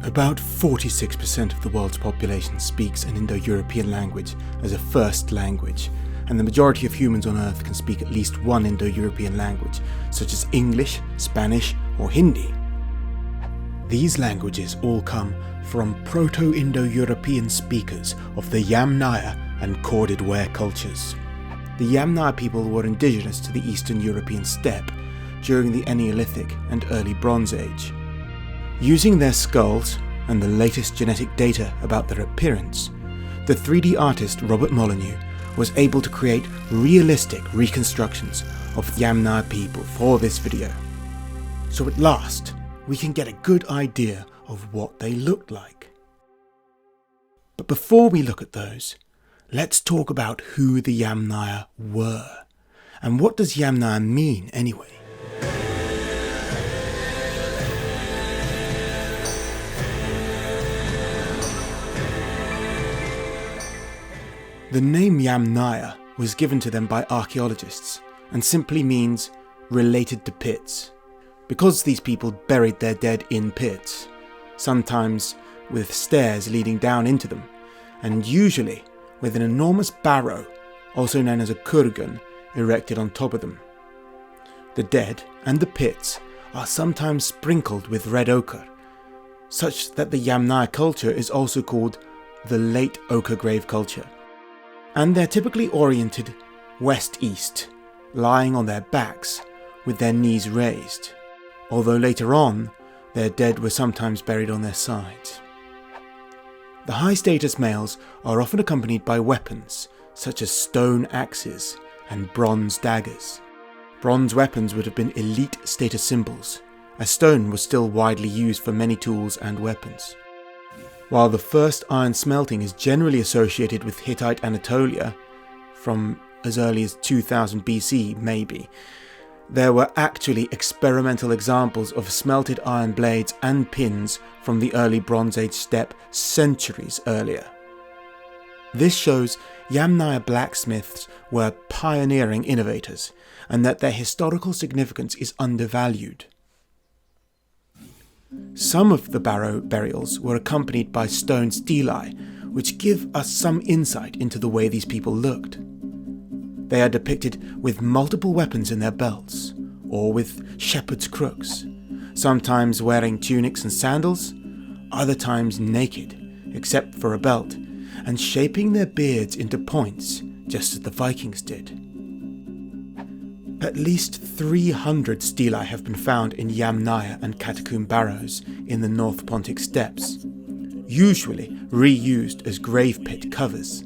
About 46% of the world's population speaks an Indo-European language as a first language, and the majority of humans on Earth can speak at least one Indo-European language, such as English, Spanish, or Hindi. These languages all come from Proto-Indo-European speakers of the Yamnaya and corded ware cultures. The Yamnaya people were indigenous to the Eastern European steppe during the Neolithic and early Bronze Age. Using their skulls and the latest genetic data about their appearance, the 3D artist Robert Molyneaux was able to create realistic reconstructions of Yamnaya people for this video. So at last, we can get a good idea of what they looked like. But before we look at those, let's talk about who the Yamnaya were. And what does Yamnaya mean anyway? The name Yamnaya was given to them by archaeologists and simply means related to pits, because these people buried their dead in pits, sometimes with stairs leading down into them, and usually with an enormous barrow, also known as a kurgan, erected on top of them. The dead and the pits are sometimes sprinkled with red ochre, such that the Yamnaya culture is also called the Late Ochre Grave culture. And they're typically oriented west-east, lying on their backs with their knees raised, although later on their dead were sometimes buried on their sides. The high-status males are often accompanied by weapons such as stone axes and bronze daggers. Bronze weapons would have been elite status symbols, as stone was still widely used for many tools and weapons. While the first iron smelting is generally associated with Hittite Anatolia, from as early as 2000 BC maybe, there were actually experimental examples of smelted iron blades and pins from the early Bronze Age steppe centuries earlier. This shows Yamnaya blacksmiths were pioneering innovators, and that their historical significance is undervalued. Some of the barrow burials were accompanied by stone stelae, which give us some insight into the way these people looked. They are depicted with multiple weapons in their belts, or with shepherd's crooks, sometimes wearing tunics and sandals, other times naked, except for a belt, and shaping their beards into points, just as the Vikings did. At least 300 stelae have been found in Yamnaya and catacomb barrows in the North Pontic steppes, usually reused as grave pit covers.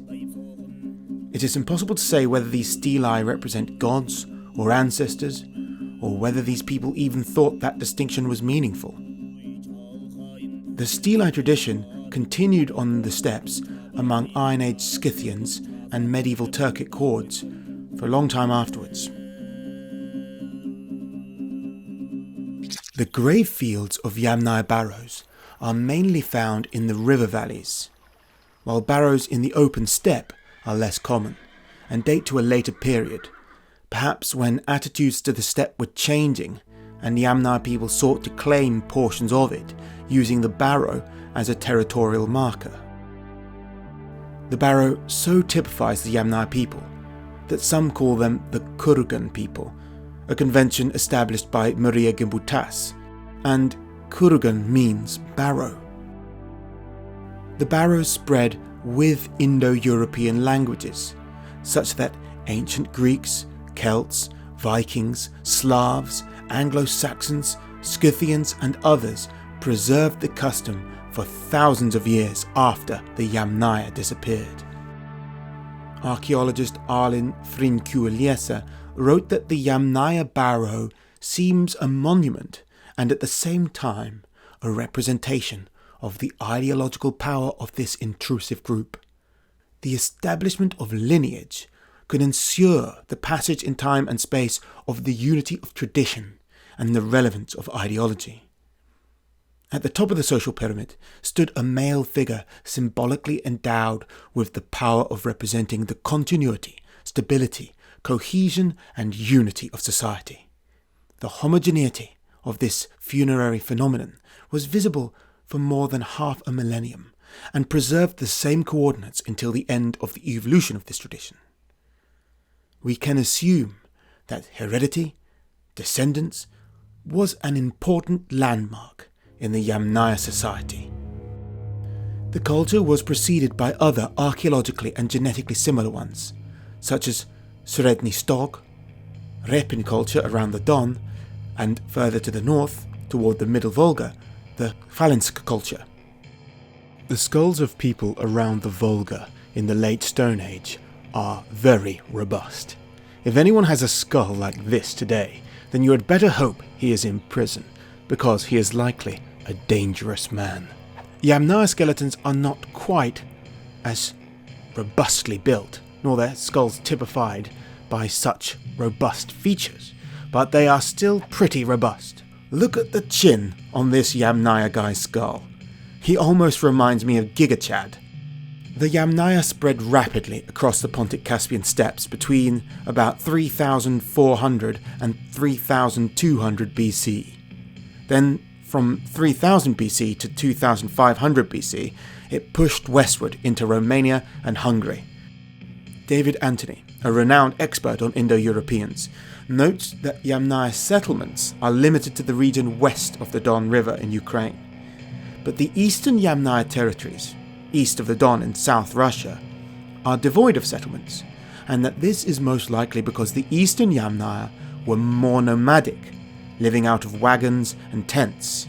It is impossible to say whether these stelae represent gods or ancestors, or whether these people even thought that distinction was meaningful. The stelae tradition continued on the steppes among Iron Age Scythians and medieval Turkic hordes for a long time afterwards. The grave fields of Yamnaya barrows are mainly found in the river valleys, while barrows in the open steppe are less common and date to a later period, perhaps when attitudes to the steppe were changing and the Yamnaya people sought to claim portions of it, using the barrow as a territorial marker. The barrow so typifies the Yamnaya people that some call them the Kurgan people, a convention established by Maria Gimbutas, and Kurgan means barrow. The barrows spread with Indo-European languages, such that ancient Greeks, Celts, Vikings, Slavs, Anglo-Saxons, Scythians and others preserved the custom for thousands of years after the Yamnaya disappeared. Archaeologist Arlin Frinkuliesa wrote that the Yamnaya barrow seems a monument and at the same time a representation of the ideological power of this intrusive group. The establishment of lineage could ensure the passage in time and space of the unity of tradition and the relevance of ideology. At the top of the social pyramid stood a male figure symbolically endowed with the power of representing the continuity, stability, cohesion and unity of society. The homogeneity of this funerary phenomenon was visible for more than half a millennium and preserved the same coordinates until the end of the evolution of this tradition. We can assume that heredity, descendants, was an important landmark in the Yamnaya society. The culture was preceded by other archaeologically and genetically similar ones, such as Sredny Stog, Repin culture around the Don, and further to the north, toward the Middle Volga, the Falinsk culture. The skulls of people around the Volga in the late Stone Age are very robust. If anyone has a skull like this today, then you had better hope he is in prison, because he is likely a dangerous man. Yamnaya skeletons are not quite as robustly built, nor their skulls typified by such robust features, but they are still pretty robust. Look at the chin on this Yamnaya guy's skull. He almost reminds me of Giga Chad. The Yamnaya spread rapidly across the Pontic Caspian steppes between about 3400 and 3200 BC. Then, from 3000 BC to 2500 BC, it pushed westward into Romania and Hungary. David Anthony, a renowned expert on Indo-Europeans, notes that Yamnaya settlements are limited to the region west of the Don River in Ukraine. But the eastern Yamnaya territories, east of the Don in South Russia, are devoid of settlements, and that this is most likely because the eastern Yamnaya were more nomadic, living out of wagons and tents.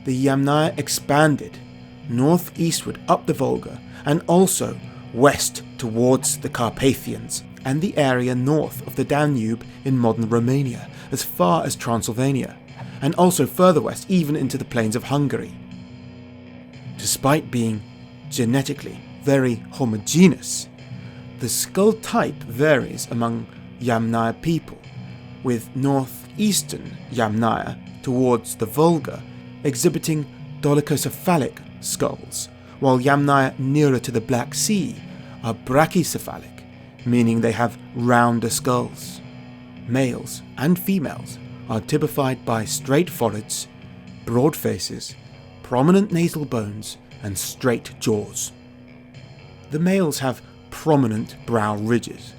The Yamnaya expanded northeastward up the Volga and also west towards the Carpathians and the area north of the Danube in modern Romania as far as Transylvania, and also further west even into the plains of Hungary. Despite being genetically very homogeneous, the skull type varies among Yamnaya people, with northeastern Yamnaya towards the Volga exhibiting dolichocephalic skulls, while Yamnaya nearer to the Black Sea are brachycephalic, meaning they have rounder skulls. Males and females are typified by straight foreheads, broad faces, prominent nasal bones, and straight jaws. The males have prominent brow ridges.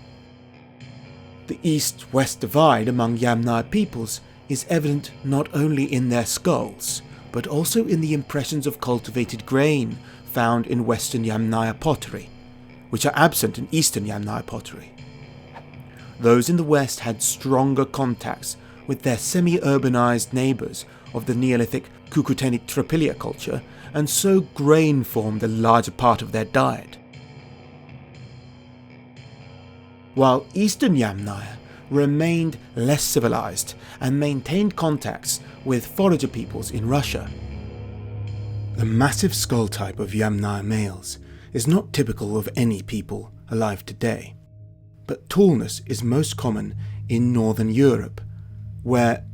The east-west divide among Yamnaya peoples is evident not only in their skulls, but also in the impressions of cultivated grain found in Western Yamnaya pottery, which are absent in Eastern Yamnaya pottery. Those in the west had stronger contacts with their semi-urbanized neighbours of the Neolithic Cucuteni Trapilia culture, and so grain formed a larger part of their diet. While Eastern Yamnaya remained less civilized and maintained contacts with forager peoples in Russia. The massive skull type of Yamnaya males is not typical of any people alive today, but tallness is most common in Northern Europe, where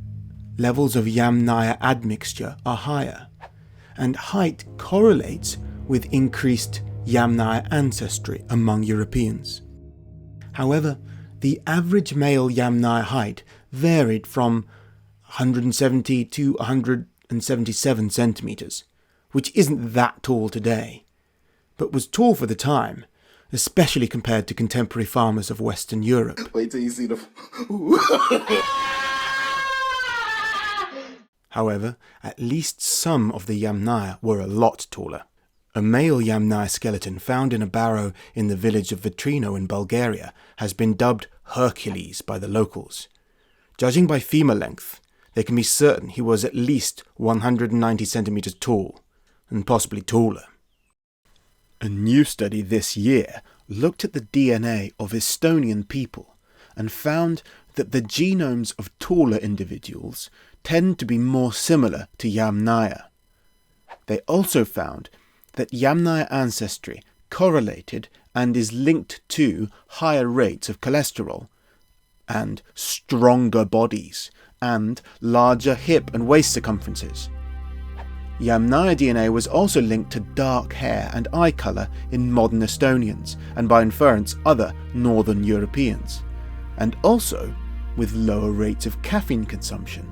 levels of Yamnaya admixture are higher, and height correlates with increased Yamnaya ancestry among Europeans. However, the average male Yamnaya height varied from 170 to 177 centimetres, which isn't that tall today, but was tall for the time, especially compared to contemporary farmers of Western Europe. Wait till you see the... However, at least some of the Yamnaya were a lot taller. A male Yamnaya skeleton found in a barrow in the village of Vitrino in Bulgaria has been dubbed Hercules by the locals. Judging by femur length, they can be certain he was at least 190 centimetres tall, and possibly taller. A new study this year looked at the DNA of Estonian people and found that the genomes of taller individuals tend to be more similar to Yamnaya. They also found that Yamnaya ancestry correlated and is linked to higher rates of cholesterol, and stronger bodies, and larger hip and waist circumferences. Yamnaya DNA was also linked to dark hair and eye colour in modern Estonians, and by inference other Northern Europeans, and also with lower rates of caffeine consumption.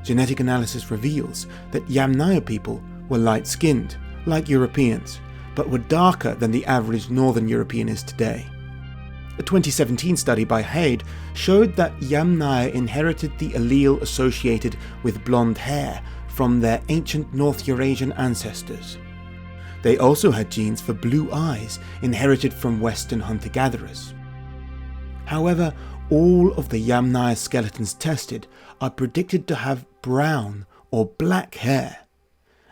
genetic analysis reveals that Yamnaya people were light-skinned, like Europeans, but were darker than the average Northern European is today. A 2017 study by Haid showed that Yamnaya inherited the allele associated with blonde hair from their ancient North Eurasian ancestors. They also had genes for blue eyes inherited from Western hunter-gatherers. However, all of the Yamnaya skeletons tested are predicted to have brown or black hair,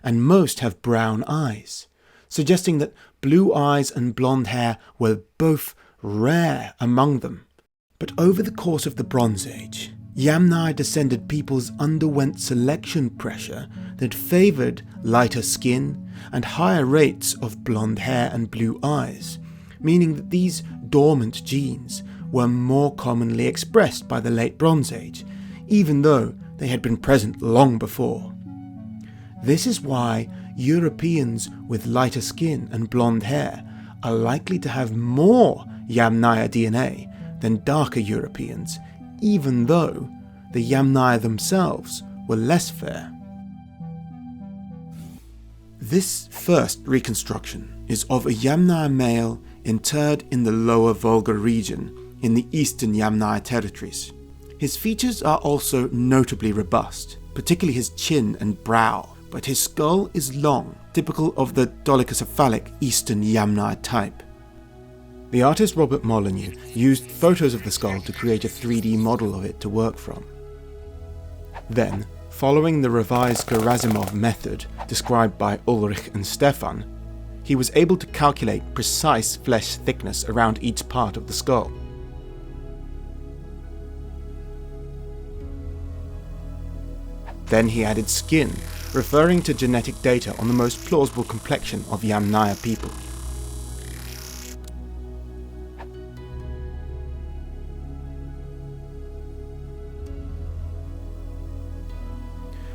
and most have brown eyes, suggesting that blue eyes and blonde hair were both rare among them. But over the course of the Bronze Age, Yamnaya descended peoples underwent selection pressure that favoured lighter skin and higher rates of blonde hair and blue eyes, meaning that these dormant genes were more commonly expressed by the Late Bronze Age, even though they had been present long before. This is why Europeans with lighter skin and blonde hair are likely to have more Yamnaya DNA than darker Europeans, even though the Yamnaya themselves were less fair. This first reconstruction is of a Yamnaya male interred in the lower Volga region in the eastern Yamnaya territories. His features are also notably robust, particularly his chin and brow, but his skull is long, typical of the dolichocephalic eastern Yamnaya type. The artist Robert Molyneaux used photos of the skull to create a 3D model of it to work from. Then, following the revised Gerasimov method described by Ulrich and Stefan, he was able to calculate precise flesh thickness around each part of the skull. Then he added skin, referring to genetic data on the most plausible complexion of Yamnaya people.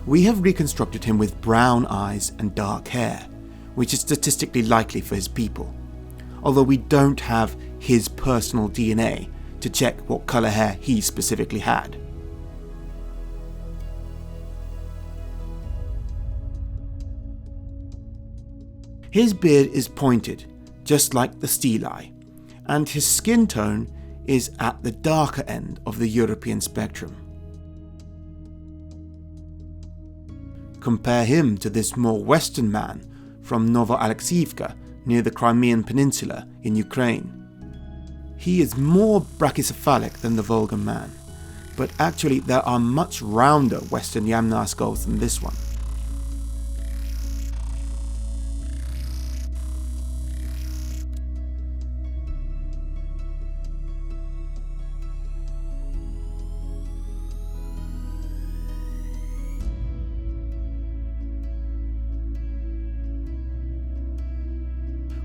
We have reconstructed him with brown eyes and dark hair, which is statistically likely for his people, although we don't have his personal DNA to check what colour hair he specifically had. His beard is pointed, just like the Stelae, and his skin tone is at the darker end of the European spectrum. Compare him to this more western man from Novo-Alexievka near the Crimean Peninsula in Ukraine. He is more brachycephalic than the Volga man, but actually there are much rounder Western Yamnaya skulls than this one.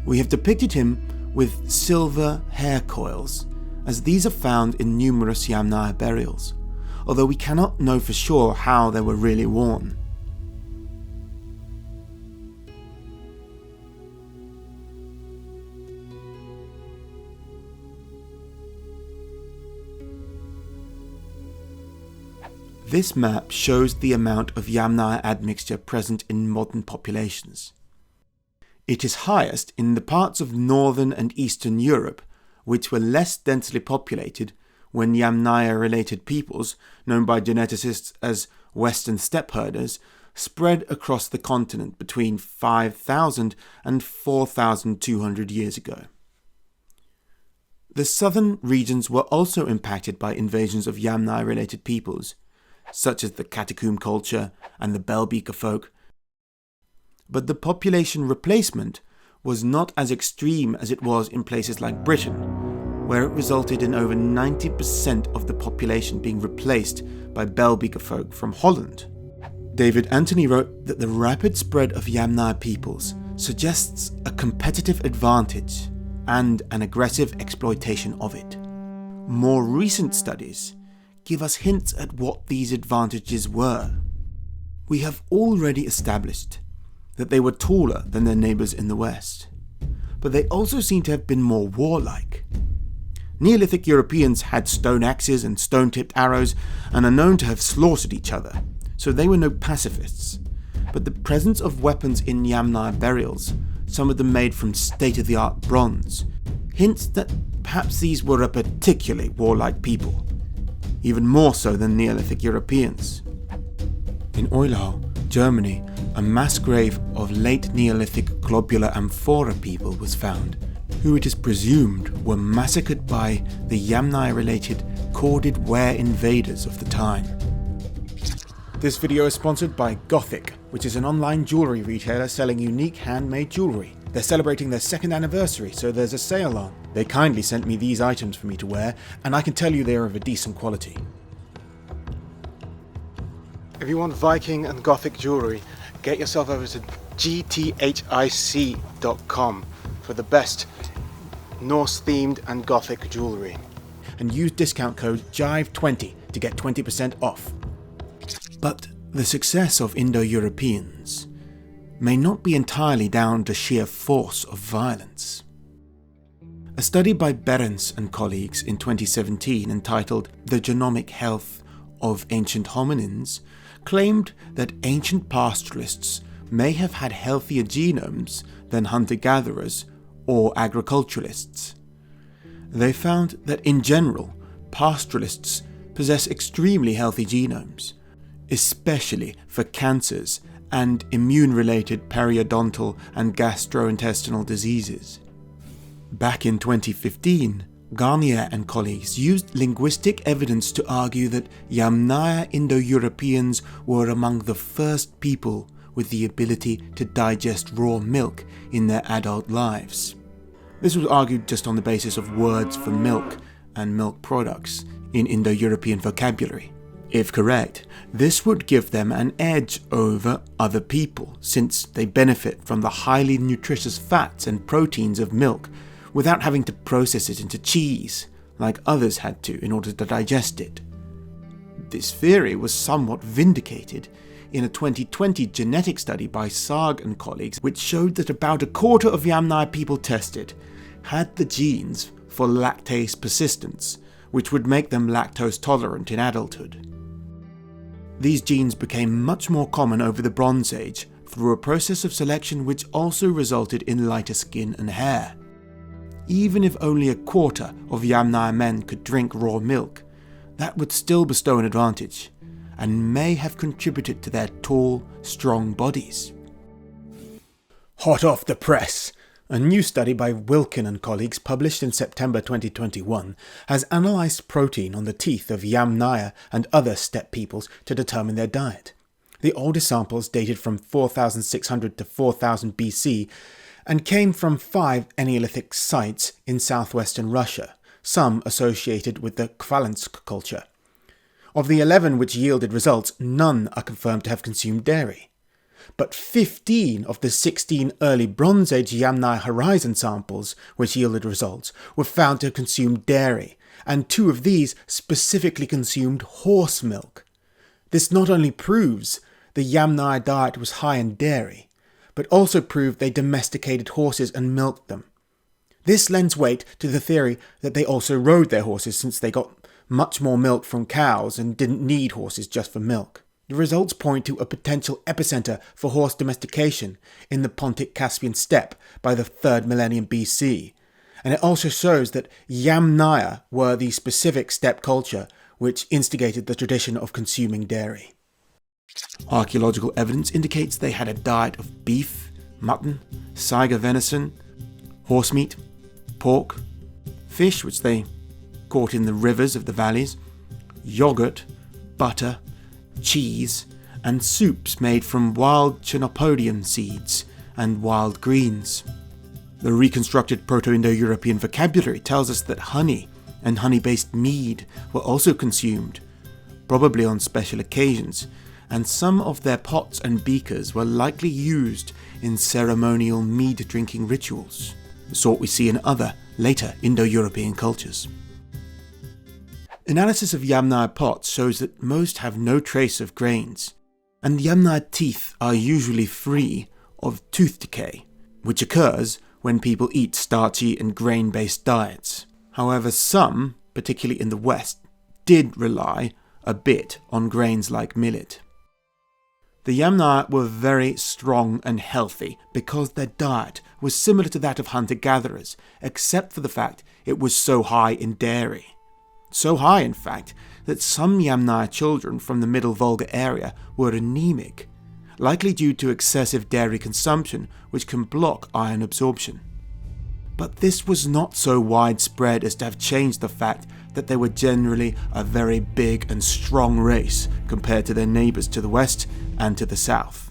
We have depicted him with silver hair coils, as these are found in numerous Yamnaya burials, although we cannot know for sure how they were really worn. This map shows the amount of Yamnaya admixture present in modern populations. It is highest in the parts of northern and eastern Europe, which were less densely populated when Yamnaya-related peoples, known by geneticists as Western Steppe herders, spread across the continent between 5,000 and 4,200 years ago. The southern regions were also impacted by invasions of Yamnaya-related peoples, such as the Catacomb culture and the Belbeaker folk, but the population replacement was not as extreme as it was in places like Britain, where it resulted in over 90% of the population being replaced by Belbeaker folk from Holland. David Anthony wrote that the rapid spread of Yamnaya peoples suggests a competitive advantage and an aggressive exploitation of it. More recent studies give us hints at what these advantages were. We have already established that they were taller than their neighbours in the west, but they also seem to have been more warlike. Neolithic Europeans had stone axes and stone-tipped arrows and are known to have slaughtered each other, so they were no pacifists. But the presence of weapons in Yamnaya burials, some of them made from state-of-the-art bronze, hints that perhaps these were a particularly warlike people, even more so than Neolithic Europeans. In Eulau, Germany, a mass grave of late Neolithic globular amphora people was found, who it is presumed were massacred by the Yamnaya-related corded ware invaders of the time. This video is sponsored by GTHIC, which is an online jewellery retailer selling unique handmade jewellery. They're celebrating their 2nd anniversary, so there's a sale on. They kindly sent me these items for me to wear, and I can tell you they are of a decent quality. If you want Viking and Gothic jewellery, get yourself over to GTHIC.com for the best Norse-themed and Gothic jewellery. And use discount code JIVE20 to get 20% off. But the success of Indo-Europeans may not be entirely down to sheer force of violence. A study by Behrens and colleagues in 2017 entitled The Genomic Health of Ancient Hominins claimed that ancient pastoralists may have had healthier genomes than hunter-gatherers or agriculturalists. They found that in general, pastoralists possess extremely healthy genomes, especially for cancers and immune-related periodontal and gastrointestinal diseases. Back in 2015, Garnier and colleagues used linguistic evidence to argue that Yamnaya Indo-Europeans were among the first people with the ability to digest raw milk in their adult lives. This was argued just on the basis of words for milk and milk products in Indo-European vocabulary. If correct, this would give them an edge over other people, since they benefit from the highly nutritious fats and proteins of milk without having to process it into cheese, like others had to in order to digest it. This theory was somewhat vindicated in a 2020 genetic study by Sarg and colleagues, which showed that about a quarter of Yamnaya people tested had the genes for lactase persistence, which would make them lactose tolerant in adulthood. These genes became much more common over the Bronze Age through a process of selection which also resulted in lighter skin and hair. Even if only a quarter of Yamnaya men could drink raw milk, that would still bestow an advantage, and may have contributed to their tall, strong bodies. Hot off the press! A new study by Wilkin and colleagues published in September 2021 has analysed protein on the teeth of Yamnaya and other steppe peoples to determine their diet. The oldest samples dated from 4600 to 4000 BC and came from 5 Neolithic sites in southwestern Russia, some associated with the Khvalynsk culture. Of the 11 which yielded results, none are confirmed to have consumed dairy. But 15 of the 16 early Bronze Age Yamnaya horizon samples which yielded results were found to have consumed dairy, and 2 of these specifically consumed horse milk. This not only proves the Yamnaya diet was high in dairy, but also proved they domesticated horses and milked them. This lends weight to the theory that they also rode their horses, since they got much more milk from cows and didn't need horses just for milk. The results point to a potential epicenter for horse domestication in the Pontic Caspian steppe by the 3rd millennium BC, and it also shows that Yamnaya were the specific steppe culture which instigated the tradition of consuming dairy. Archaeological evidence indicates they had a diet of beef, mutton, saiga venison, horse meat, pork, fish which they caught in the rivers of the valleys, yogurt, butter, cheese, and soups made from wild chenopodium seeds and wild greens. The reconstructed Proto-Indo-European vocabulary tells us that honey and honey-based mead were also consumed, probably on special occasions, and some of their pots and beakers were likely used in ceremonial mead-drinking rituals, the sort we see in other, later Indo-European cultures. Analysis of Yamnaya pots shows that most have no trace of grains, and Yamnaya teeth are usually free of tooth decay, which occurs when people eat starchy and grain-based diets. However, some, particularly in the West, did rely a bit on grains like millet. The Yamnaya were very strong and healthy because their diet was similar to that of hunter-gatherers, except for the fact it was so high in dairy. So high, in fact, that some Yamnaya children from the Middle Volga area were anemic, likely due to excessive dairy consumption, which can block iron absorption. But this was not so widespread as to have changed the fact that they were generally a very big and strong race compared to their neighbours to the west and to the south.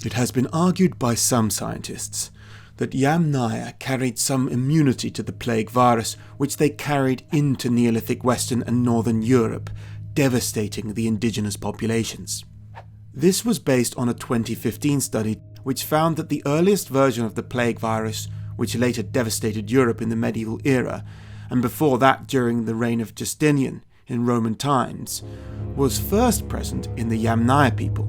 It has been argued by some scientists that Yamnaya carried some immunity to the plague virus, which they carried into Neolithic Western and Northern Europe, devastating the indigenous populations. This was based on a 2015 study which found that the earliest version of the plague virus, which later devastated Europe in the medieval era, and before that during the reign of Justinian in Roman times, was first present in the Yamnaya people.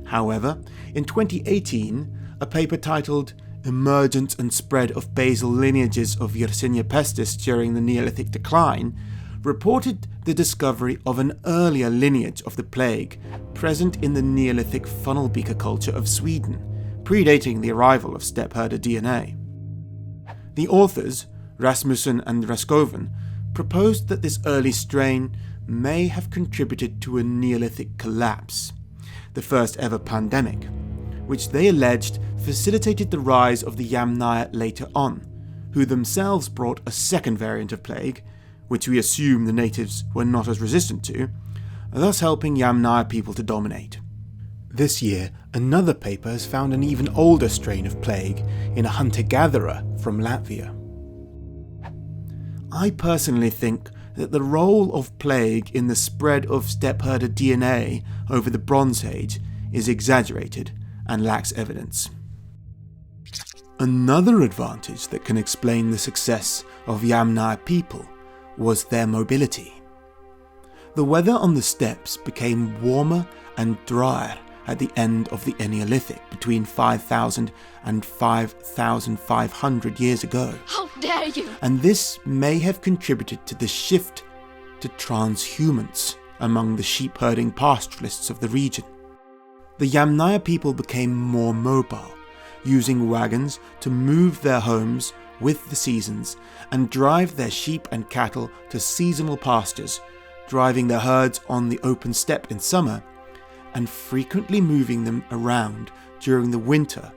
However, in 2018, a paper titled Emergence and Spread of Basal Lineages of Yersinia pestis During the Neolithic Decline reported the discovery of an earlier lineage of the plague present in the Neolithic funnel-beaker culture of Sweden, predating the arrival of steppe herder DNA. The authors, Rasmussen and Raskoven, proposed that this early strain may have contributed to a Neolithic collapse, the first ever pandemic, which they alleged facilitated the rise of the Yamnaya later on, who themselves brought a second variant of plague, which we assume the natives were not as resistant to, thus helping Yamnaya people to dominate. This year, another paper has found an even older strain of plague in a hunter-gatherer from Latvia. I personally think that the role of plague in the spread of steppe herder DNA over the Bronze Age is exaggerated and lacks evidence. Another advantage that can explain the success of Yamnaya people was their mobility. The weather on the steppes became warmer and drier at the end of the Neolithic between 5,000 and 5,500 years ago. How dare you! And this may have contributed to the shift to transhumance among the sheep-herding pastoralists of the region. The Yamnaya people became more mobile, using wagons to move their homes with the seasons and drive their sheep and cattle to seasonal pastures, driving their herds on the open steppe in summer and frequently moving them around during the winter,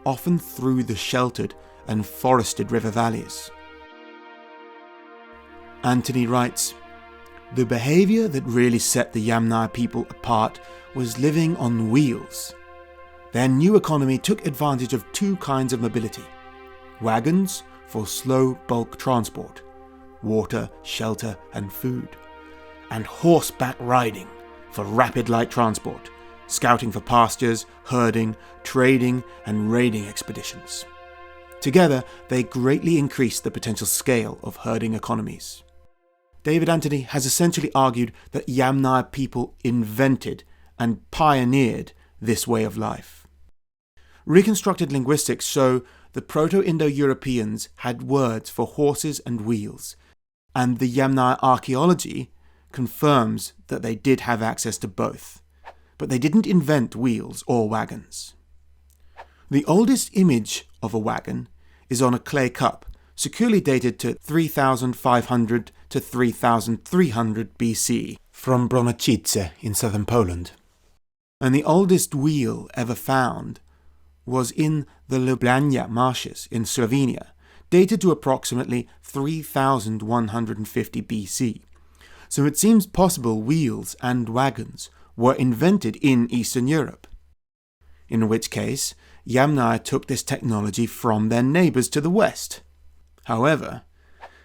often through the sheltered and forested river valleys. Anthony writes, "The behaviour that really set the Yamnaya people apart was living on wheels. Their new economy took advantage of two kinds of mobility: wagons for slow bulk transport, water, shelter and food, and horseback riding for rapid light transport, scouting for pastures, herding, trading and raiding expeditions. Together, they greatly increased the potential scale of herding economies." David Anthony has essentially argued that Yamnaya people invented and pioneered this way of life. Reconstructed linguistics show the Proto-Indo-Europeans had words for horses and wheels, and the Yamnaya archaeology confirms that they did have access to both, but they didn't invent wheels or wagons. The oldest image of a wagon is on a clay cup, securely dated to 3,500 to 3,300 BC from Proto-Indo-European in southern Poland. And the oldest wheel ever found was in the Ljubljana marshes in Slovenia, dated to approximately 3,150 BC. So it seems possible wheels and wagons were invented in Eastern Europe, in which case Yamnaya took this technology from their neighbours to the west. However,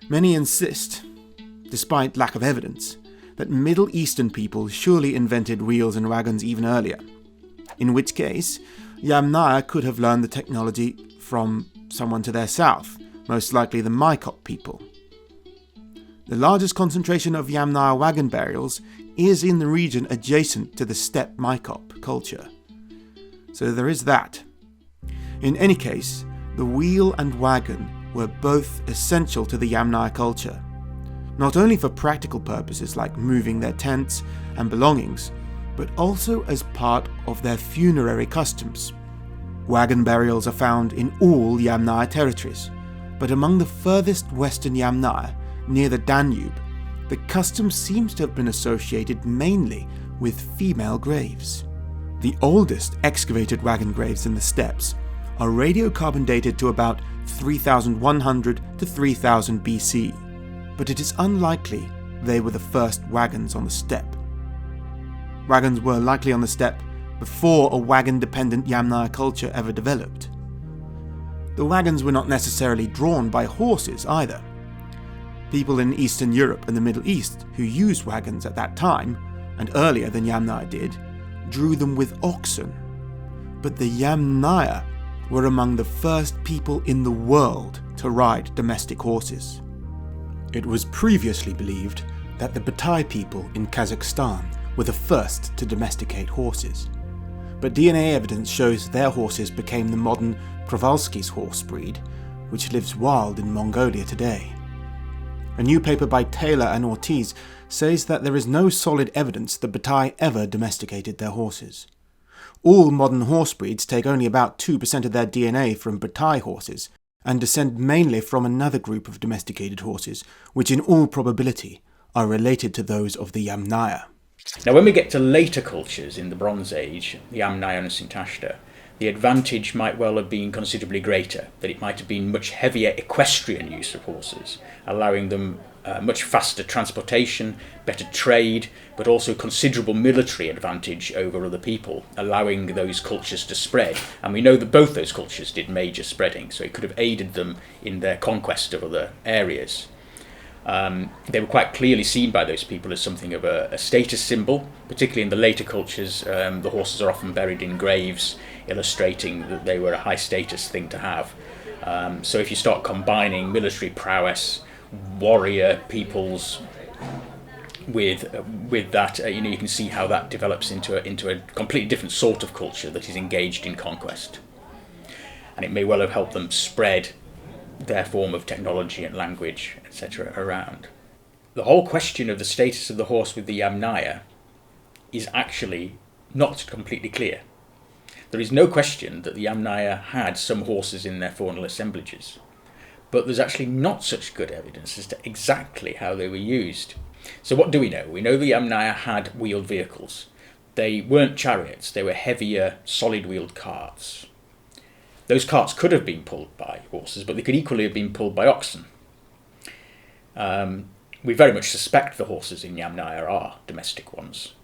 many insist, despite lack of evidence, that Middle Eastern people surely invented wheels and wagons even earlier, in which case Yamnaya could have learned the technology from someone to their south, most likely the Maikop people. The largest concentration of Yamnaya wagon burials is in the region adjacent to the steppe Maikop culture. So there is that. In any case, the wheel and wagon were both essential to the Yamnaya culture, not only for practical purposes like moving their tents and belongings, but also as part of their funerary customs. Wagon burials are found in all Yamnaya territories, but among the furthest western Yamnaya, near the Danube, the custom seems to have been associated mainly with female graves. The oldest excavated wagon graves in the steppes are radiocarbon dated to about 3100 to 3000 BC, but it is unlikely they were the first wagons on the steppe. Wagons were likely on the steppe before a wagon-dependent Yamnaya culture ever developed. The wagons were not necessarily drawn by horses either. People in Eastern Europe and the Middle East who used wagons at that time, and earlier than Yamnaya did, drew them with oxen. But the Yamnaya were among the first people in the world to ride domestic horses. It was previously believed that the Batai people in Kazakhstan were the first to domesticate horses, but DNA evidence shows their horses became the modern Przewalski's horse breed, which lives wild in Mongolia today. A new paper by Taylor and Ortiz says that there is no solid evidence the Batai ever domesticated their horses. All modern horse breeds take only about 2% of their DNA from Batai horses, and descend mainly from another group of domesticated horses, which in all probability are related to those of the Yamnaya. Now when we get to later cultures in the Bronze Age, the Yamnaya and Sintashta, the advantage might well have been considerably greater, that it might have been much heavier equestrian use of horses, allowing them much faster transportation, better trade, but also considerable military advantage over other people, allowing those cultures to spread. And we know that both those cultures did major spreading, so it could have aided them in their conquest of other areas. They were quite clearly seen by those people as something of a status symbol, particularly in the later cultures. The horses are often buried in graves, illustrating that they were a high status thing to have. So if you start combining military prowess, warrior peoples with that, you can see how that develops into a completely different sort of culture that is engaged in conquest. And it may well have helped them spread their form of technology and language, etc. around. The whole question of the status of the horse with the Yamnaya is actually not completely clear. There is no question that the Yamnaya had some horses in their faunal assemblages, but there's actually not such good evidence as to exactly how they were used. So what do we know? We know the Yamnaya had wheeled vehicles. They weren't chariots, they were heavier, solid-wheeled carts. Those carts could have been pulled by horses, but they could equally have been pulled by oxen. We very much suspect the horses in Yamnaya are domestic ones,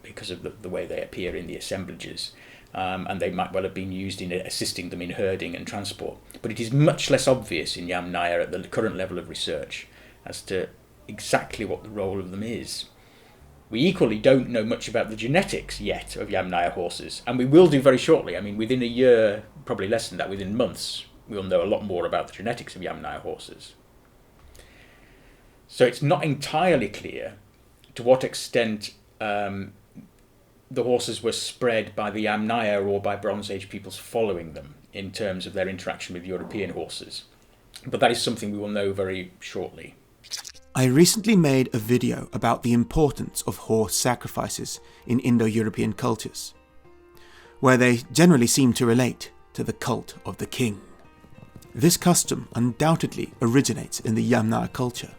because of the way they appear in the assemblages, and they might well have been used in assisting them in herding and transport. But it is much less obvious in Yamnaya at the current level of research as to exactly what the role of them is. We equally don't know much about the genetics yet of Yamnaya horses, and we will do very shortly. I mean, within a year, probably less than that, within months, we'll know a lot more about the genetics of Yamnaya horses. So it's not entirely clear to what extent the horses were spread by the Yamnaya or by Bronze Age peoples following them in terms of their interaction with European horses. But that is something we will know very shortly. I recently made a video about the importance of horse sacrifices in Indo-European cultures, where they generally seem to relate to the cult of the king. This custom undoubtedly originates in the Yamnaya culture.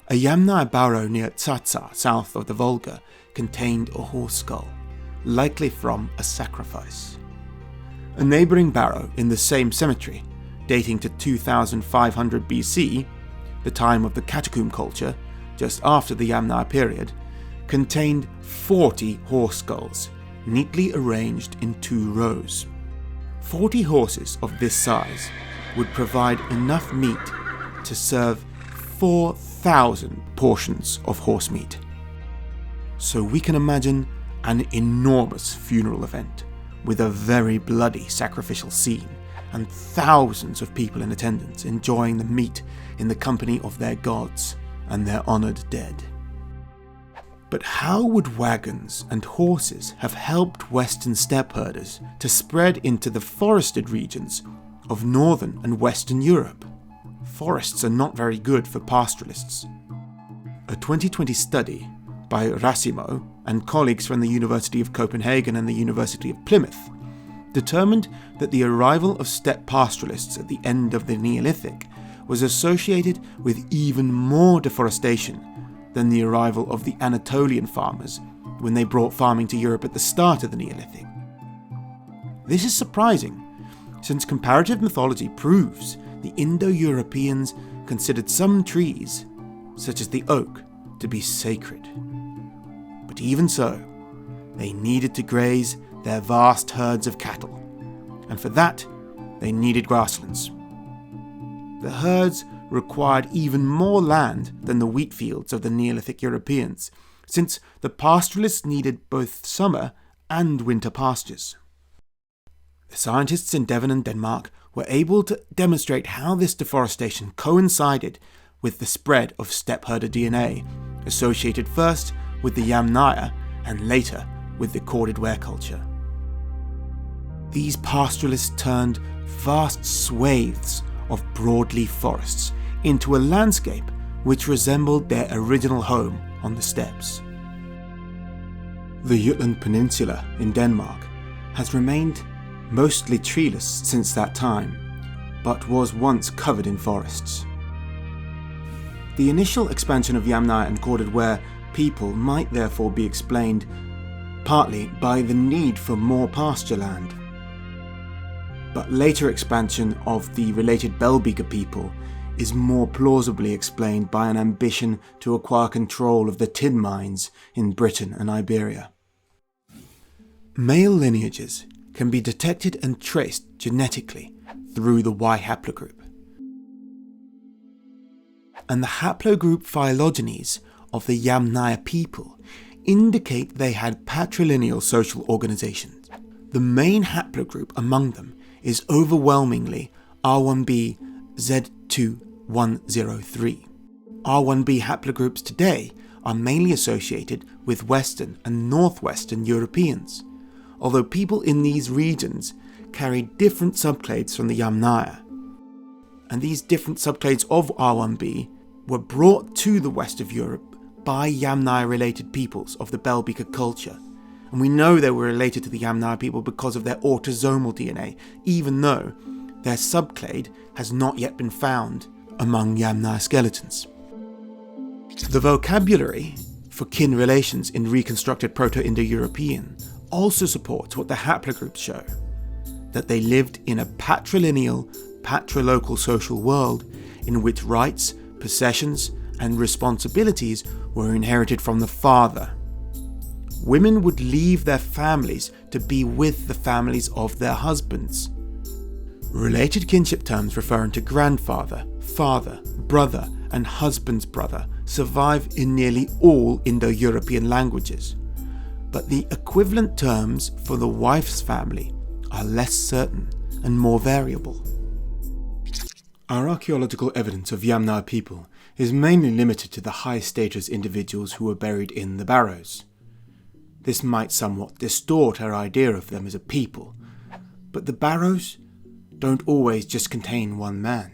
A Yamnaya barrow near Tsatsa, south of the Volga, contained a horse skull, likely from a sacrifice. A neighbouring barrow in the same cemetery, dating to 2500 BC, the time of the catacomb culture, just after the Yamnaya period, contained 40 horse skulls, neatly arranged in 2 rows. 40 horses of this size would provide enough meat to serve 4,000 portions of horse meat. So we can imagine an enormous funeral event with a very bloody sacrificial scene and thousands of people in attendance enjoying the meat in the company of their gods and their honoured dead. But how would wagons and horses have helped Western steppe herders to spread into the forested regions of northern and western Europe? Forests are not very good for pastoralists. A 2020 study by Racimo and colleagues from the University of Copenhagen and the University of Plymouth determined that the arrival of steppe pastoralists at the end of the Neolithic was associated with even more deforestation than the arrival of the Anatolian farmers when they brought farming to Europe at the start of the Neolithic. This is surprising, since comparative mythology proves the Indo-Europeans considered some trees, such as the oak, to be sacred. But even so, they needed to graze their vast herds of cattle, and for that they needed grasslands. The herds required even more land than the wheat fields of the Neolithic Europeans, since the pastoralists needed both summer and winter pastures. The scientists in Devon and Denmark were able to demonstrate how this deforestation coincided with the spread of steppe herder DNA, associated first with the Yamnaya and later with the corded ware culture. These pastoralists turned vast swathes of broadleaf forests into a landscape which resembled their original home on the steppes. The Jutland Peninsula in Denmark has remained mostly treeless since that time, but was once covered in forests. The initial expansion of Yamnaya and corded ware people might therefore be explained partly by the need for more pasture land. But later expansion of the related Belbeaker people is more plausibly explained by an ambition to acquire control of the tin mines in Britain and Iberia. Male lineages can be detected and traced genetically through the Y haplogroup. And the haplogroup phylogenies of the Yamnaya people indicate they had patrilineal social organizations. The main haplogroup among them is overwhelmingly R1b Z2103. R1b haplogroups today are mainly associated with Western and Northwestern Europeans, although people in these regions carry different subclades from the Yamnaya. And these different subclades of R1b were brought to the west of Europe by Yamnaya-related peoples of the Belbeaker culture, and we know they were related to the Yamnaya people because of their autosomal DNA, even though their subclade has not yet been found among Yamnaya skeletons. The vocabulary for kin relations in reconstructed Proto-Indo-European also supports what the haplogroups show, that they lived in a patrilineal, patrilocal social world in which rights, possessions, and responsibilities were inherited from the father. Women would leave their families to be with the families of their husbands. Related kinship terms referring to grandfather, father, brother, and husband's brother survive in nearly all Indo-European languages, but the equivalent terms for the wife's family are less certain and more variable. Our archaeological evidence of Yamnaya people is mainly limited to the high status individuals who were buried in the barrows. This might somewhat distort our idea of them as a people, but the barrows don't always just contain one man.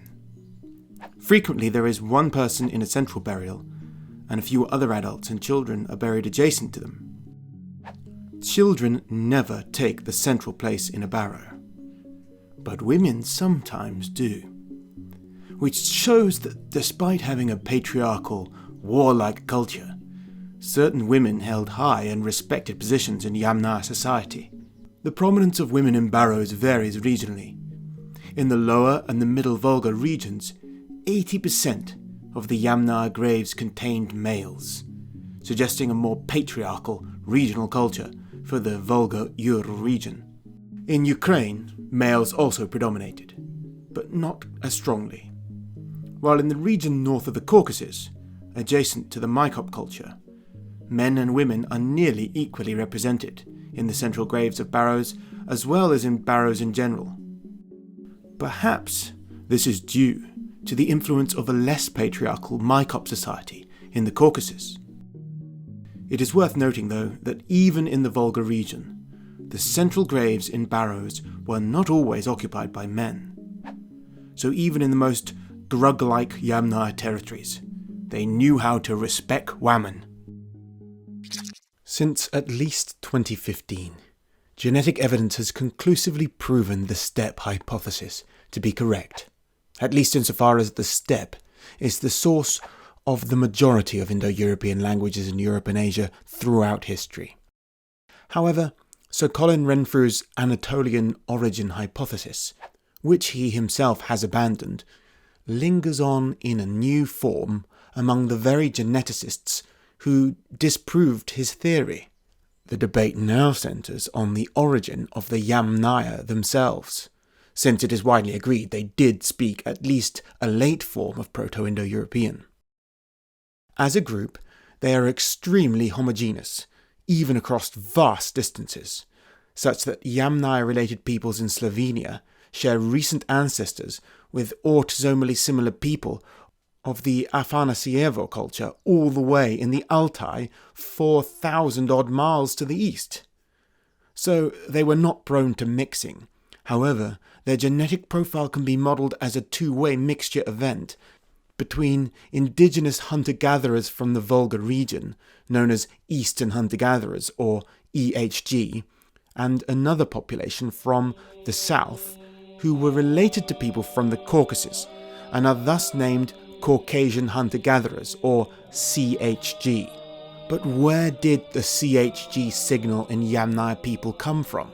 Frequently there is one person in a central burial, and a few other adults and children are buried adjacent to them. Children never take the central place in a barrow, but women sometimes do, which shows that despite having a patriarchal, warlike culture, certain women held high and respected positions in Yamnaya society. The prominence of women in barrows varies regionally. In the lower and the middle Volga regions, 80% of the Yamnaya graves contained males, suggesting a more patriarchal regional culture for the Volga-Ural region. In Ukraine, males also predominated, but not as strongly. While in the region north of the Caucasus, adjacent to the Mykop culture, men and women are nearly equally represented in the central graves of barrows as well as in barrows in general. Perhaps this is due to the influence of a less patriarchal Mykop society in the Caucasus. It is worth noting, though, that even in the Volga region, the central graves in barrows were not always occupied by men. So even in the most Grug-like Yamnaya territories, they knew how to respect women. Since at least 2015, genetic evidence has conclusively proven the steppe hypothesis to be correct, at least insofar as the steppe is the source of the majority of Indo-European languages in Europe and Asia throughout history. However, Sir Colin Renfrew's Anatolian origin hypothesis, which he himself has abandoned, lingers on in a new form among the very geneticists who disproved his theory. The debate now centres on the origin of the Yamnaya themselves, since it is widely agreed they did speak at least a late form of Proto-Indo-European. As a group, they are extremely homogeneous, even across vast distances, such that Yamnaya-related peoples in Slovenia share recent ancestors with autosomally similar people of the Afanasyevo culture all the way in the Altai 4,000-odd miles to the east. So they were not prone to mixing. However, their genetic profile can be modelled as a two-way mixture event between indigenous hunter-gatherers from the Volga region, known as Eastern Hunter-Gatherers, or EHG, and another population from the south, who were related to people from the Caucasus, and are thus named Caucasian Hunter-Gatherers, or CHG. But where did the CHG signal in Yamnaya people come from?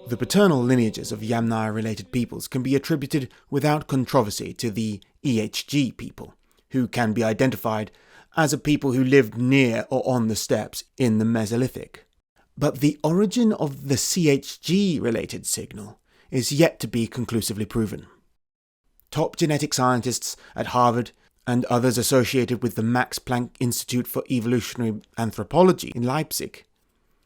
The paternal lineages of Yamnaya-related peoples can be attributed without controversy to the EHG people, who can be identified as a people who lived near or on the steppes in the Mesolithic. But the origin of the CHG-related signal is yet to be conclusively proven. Top genetic scientists at Harvard and others associated with the Max Planck Institute for Evolutionary Anthropology in Leipzig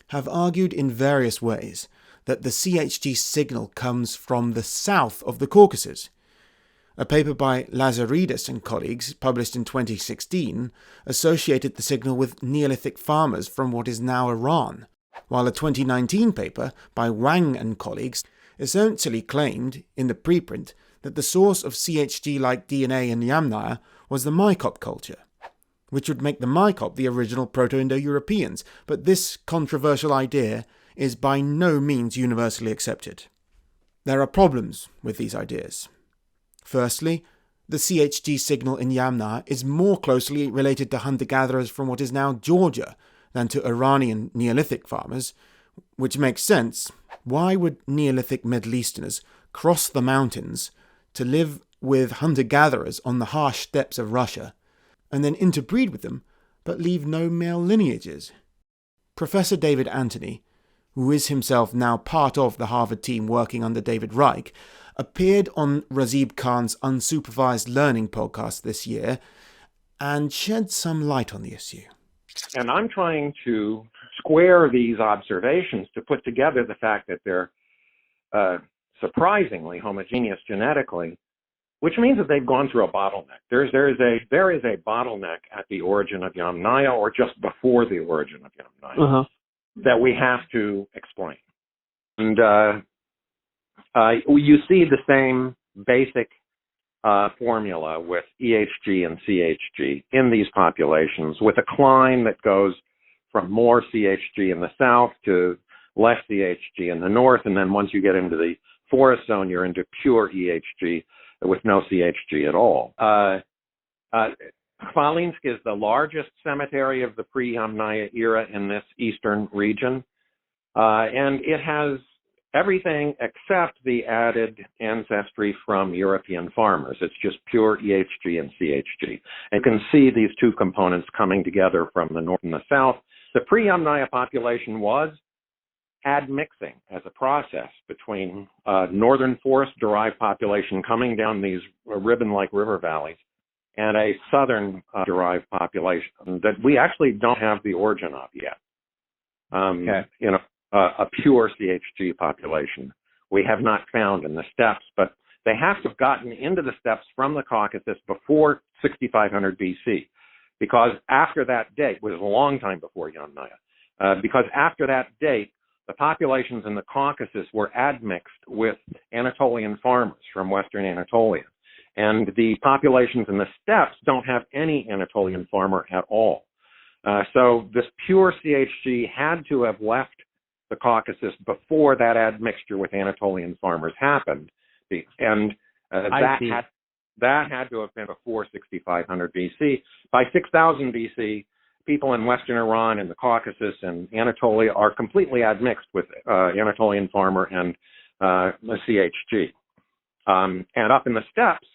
have argued in various ways that the CHG signal comes from the south of the Caucasus. A paper by Lazaridis and colleagues, published in 2016, associated the signal with Neolithic farmers from what is now Iran, while a 2019 paper by Wang and colleagues essentially claimed, in the preprint, that the source of CHG-like DNA in Yamnaya was the Mycop culture, which would make the Mycop the original Proto-Indo-Europeans, but this controversial idea is by no means universally accepted. There are problems with these ideas. Firstly, the CHG signal in Yamnaya is more closely related to hunter-gatherers from what is now Georgia than to Iranian Neolithic farmers, which makes sense. Why would Neolithic Middle Easterners cross the mountains to live with hunter-gatherers on the harsh steppes of Russia, and then interbreed with them, but leave no male lineages? Professor David Anthony, who is himself now part of the Harvard team working under David Reich, appeared on Razib Khan's Unsupervised Learning podcast this year and shed some light on the issue. And I'm trying to square these observations to put together the fact that they're surprisingly homogeneous genetically, which means that they've gone through a bottleneck. There is a bottleneck at the origin of Yamnaya, or just before the origin of Yamnaya, that we have to explain. And you see the same basic formula with EHG and CHG in these populations, with a climb that goes from more CHG in the south to less CHG in the north, and then once you get into the forest zone, you're into pure EHG with no CHG at all. Chvalinsk is the largest cemetery of the pre-Yamnaya era in this eastern region, and it has everything except the added ancestry from European farmers. It's just pure EHG and CHG. And you can see these two components coming together from the north and the south. The pre-Yamnaya population was admixing as a process between northern forest-derived population coming down these ribbon-like river valleys and a southern derived population that we actually don't have the origin of yet. A pure CHG population we have not found in the steppes, but they have to have gotten into the steppes from the Caucasus before 6500 BC, because after that date, which was a long time before Yamnaya, because after that date, the populations in the Caucasus were admixed with Anatolian farmers from Western Anatolia. And the populations in the steppes don't have any Anatolian farmer at all. So this pure CHG had to have left the Caucasus before that admixture with Anatolian farmers happened. And that had to have been before 6500 BC. By 6000 BC, people in Western Iran and the Caucasus and Anatolia are completely admixed with Anatolian farmer and the CHG. And up in the steppes,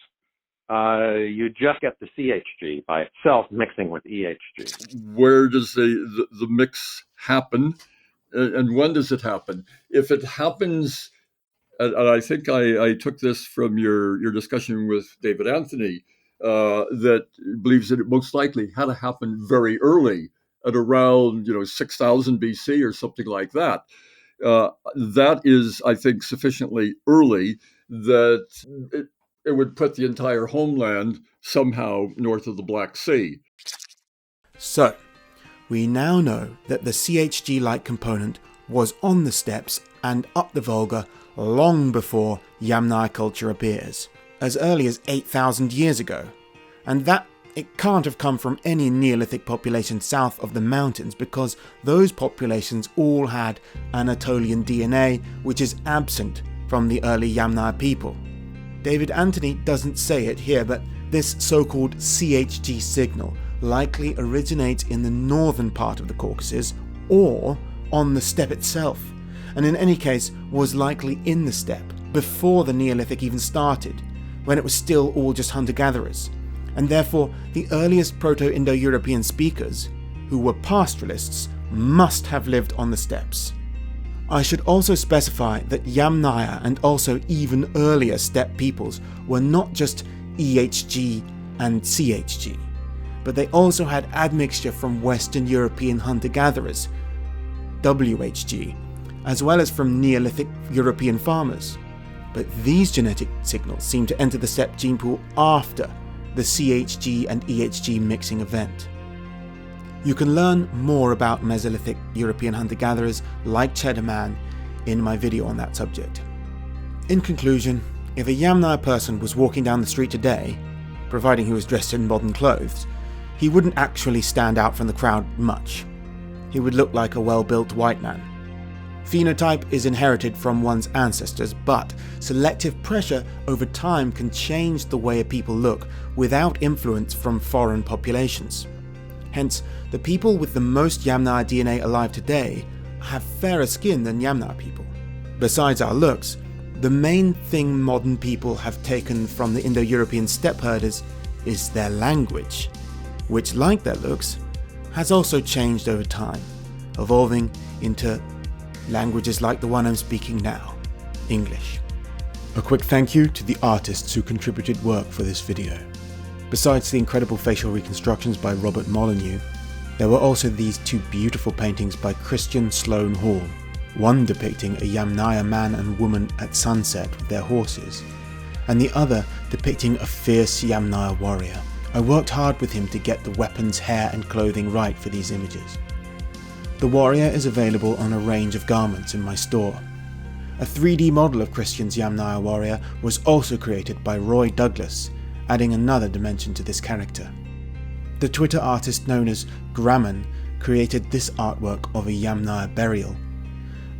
you just get the CHG by itself mixing with EHG. Where does the mix happen, and when does it happen? If it happens, and I think I took this from your discussion with David Anthony, that believes that it most likely had to happen very early, at around 6000 BC or something like that. That is, I think, sufficiently early that it would put the entire homeland somehow north of the Black Sea. So, we now know that the CHG-like component was on the steppes and up the Volga long before Yamnaya culture appears, as early as 8,000 years ago, and that it can't have come from any Neolithic population south of the mountains, because those populations all had Anatolian DNA, which is absent from the early Yamnaya people. David Anthony doesn't say it here, but this so-called CHG signal likely originates in the northern part of the Caucasus or on the steppe itself, and in any case was likely in the steppe before the Neolithic even started, when it was still all just hunter-gatherers, and therefore the earliest Proto-Indo-European speakers, who were pastoralists, must have lived on the steppes. I should also specify that Yamnaya and also even earlier steppe peoples were not just EHG and CHG, but they also had admixture from Western European hunter-gatherers, WHG, as well as from Neolithic European farmers. But these genetic signals seem to enter the steppe gene pool after the CHG and EHG mixing event. You can learn more about Mesolithic European hunter-gatherers like Cheddar Man in my video on that subject. In conclusion, if a Yamnaya person was walking down the street today, providing he was dressed in modern clothes, he wouldn't actually stand out from the crowd much. He would look like a well-built white man. Phenotype is inherited from one's ancestors, but selective pressure over time can change the way a people look without influence from foreign populations. Hence, the people with the most Yamnaya DNA alive today have fairer skin than Yamnaya people. Besides our looks, the main thing modern people have taken from the Indo-European steppe herders is their language, which, like their looks, has also changed over time, evolving into languages like the one I'm speaking now, English. A quick thank you to the artists who contributed work for this video. Besides the incredible facial reconstructions by Robert Molyneaux, there were also these two beautiful paintings by Christian Sloan Hall, one depicting a Yamnaya man and woman at sunset with their horses, and the other depicting a fierce Yamnaya warrior. I worked hard with him to get the weapons, hair and clothing right for these images. The warrior is available on a range of garments in my store. A 3D model of Christian's Yamnaya warrior was also created by Roy Douglas, adding another dimension to this character. The Twitter artist known as Graman created this artwork of a Yamnaya burial,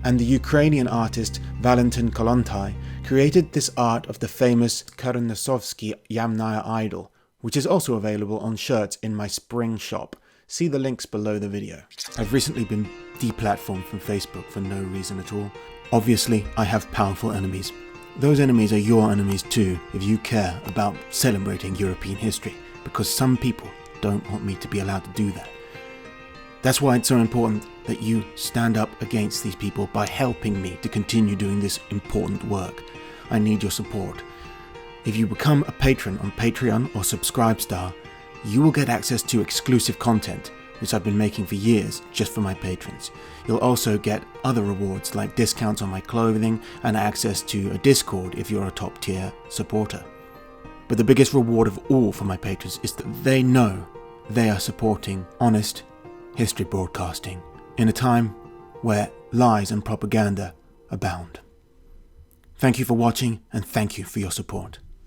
and the Ukrainian artist Valentyn Kolontai created this art of the famous Kogosovsky Yamnaya idol, which is also available on shirts in my spring shop. See the links below the video. I've recently been deplatformed from Facebook for no reason at all. Obviously, I have powerful enemies. Those enemies are your enemies too, if you care about celebrating European history, because some people don't want me to be allowed to do that. That's why it's so important that you stand up against these people by helping me to continue doing this important work. I need your support. If you become a patron on Patreon or Subscribestar, you will get access to exclusive content, which I've been making for years just for my patrons. You'll also get other rewards like discounts on my clothing and access to a Discord if you're a top tier supporter. But the biggest reward of all for my patrons is that they know they are supporting honest history broadcasting in a time where lies and propaganda abound. Thank you for watching, and thank you for your support.